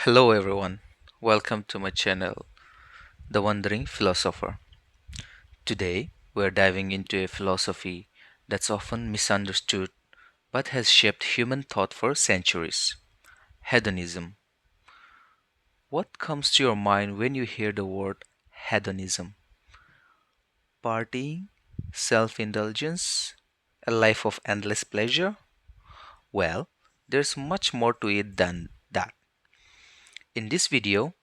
Hello everyone, welcome to my channel, The Wandering Philosopher. Today we're diving into a philosophy that's often misunderstood but has shaped human thought for centuries hedonism. What comes to your mind when you hear the word hedonism? Partying? Self indulgence? A life of endless pleasure? Well, there's much more to it than that. In this video,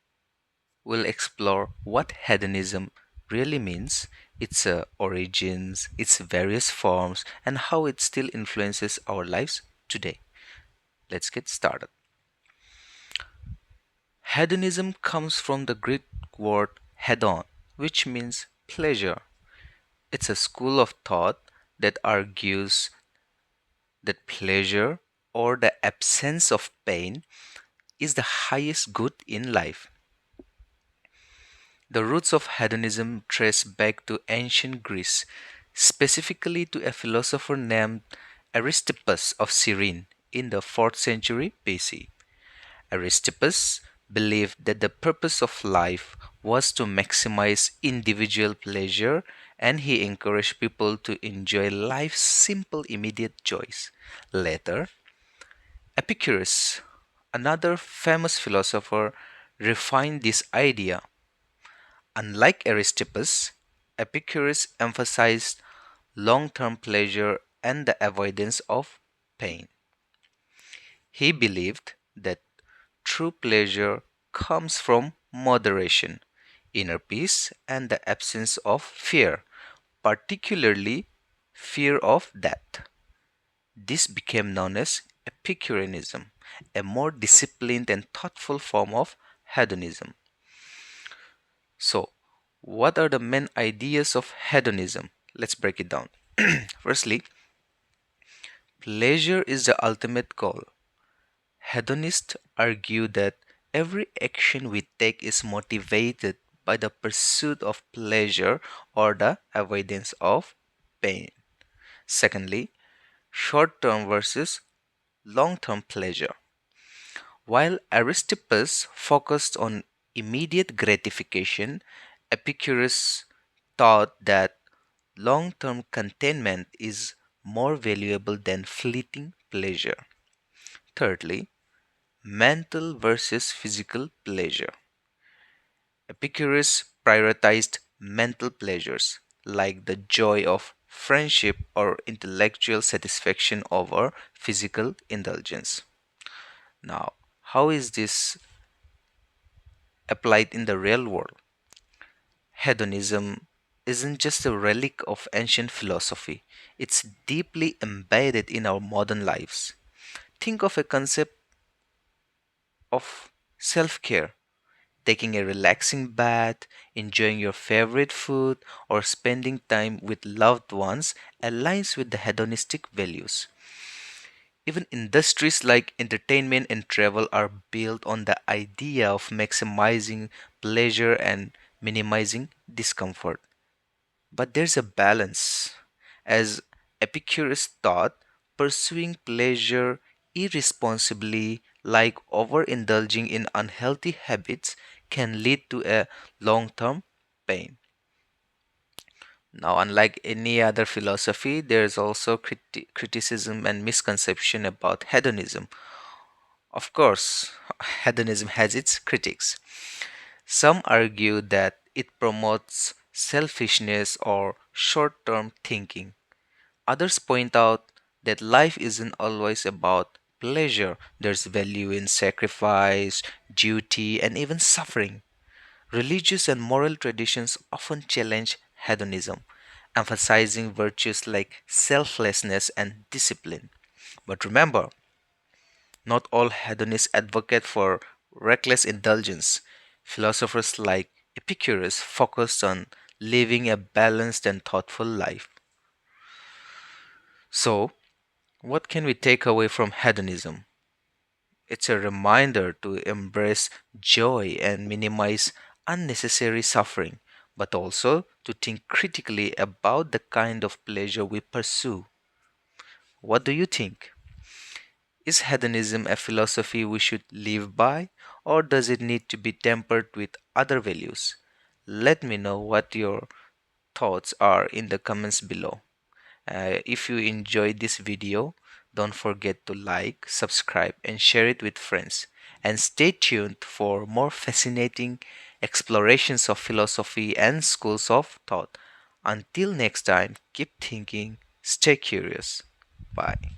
we'll explore what hedonism really means, its origins, its various forms, and how it still influences our lives today. Let's get started. Hedonism comes from the Greek word hedon, which means pleasure. It's a school of thought that argues that pleasure or the absence of pain is the highest good in life. The roots of hedonism trace back to ancient Greece, specifically to a philosopher named Aristippus of Cyrene in the 4th century BC. Aristippus believed that the purpose of life was to maximize individual pleasure, and he encouraged people to enjoy life's simple immediate joys. Later, Epicurus, another famous philosopher, refined this idea. Unlike Aristippus, Epicurus emphasized long term pleasure and the avoidance of pain. He believed that true pleasure comes from moderation, inner peace, and the absence of fear, particularly fear of death. This became known as Epicureanism, a more disciplined and thoughtful form of hedonism. So, what are the main ideas of hedonism? Let's break it down. Firstly, pleasure is the ultimate goal. Hedonists argue that every action we take is motivated by the pursuit of pleasure or the avoidance of pain. Secondly, short term versus long term pleasure. While Aristippus focused on immediate gratification, Epicurus taught that long term contentment is more valuable than fleeting pleasure. Thirdly, mental versus physical pleasure. Epicurus prioritized mental pleasures like the joy of friendship or intellectual satisfaction over physical indulgence. Now, how is this applied in the real world? Hedonism isn't just a relic of ancient philosophy, it's deeply embedded in our modern lives. Think of a concept of self care, taking a relaxing bath, enjoying your favorite food, or spending time with loved ones aligns with the hedonistic values. Even industries like entertainment and travel are built on the idea of maximizing pleasure and minimizing discomfort. But there's a balance. As Epicurus taught, pursuing pleasure irresponsibly, like overindulging in unhealthy habits, can lead to a long term pain. Now, unlike any other philosophy, there's also criticism and misconception about hedonism. Of course, hedonism has its critics. Some argue that it promotes selfishness or short term thinking. Others point out that life isn't always about pleasure, there's value in sacrifice, duty, and even suffering. Religious and moral traditions often challenge hedonism, emphasizing virtues like selflessness and discipline. But remember, not all hedonists advocate for reckless indulgence. Philosophers like Epicurus focused on living a balanced and thoughtful life. So, what can we take away from hedonism? It's a reminder to embrace joy and minimize unnecessary suffering, but also to think critically about the kind of pleasure we pursue. What do you think? Is hedonism a philosophy we should live by, or does it need to be tempered with other values? Let me know what your thoughts are in the comments below. If you enjoyed this video, don't forget to like, subscribe, and share it with friends. And stay tuned for more fascinating explorations of philosophy and schools of thought. Until next time, keep thinking, stay curious. Bye.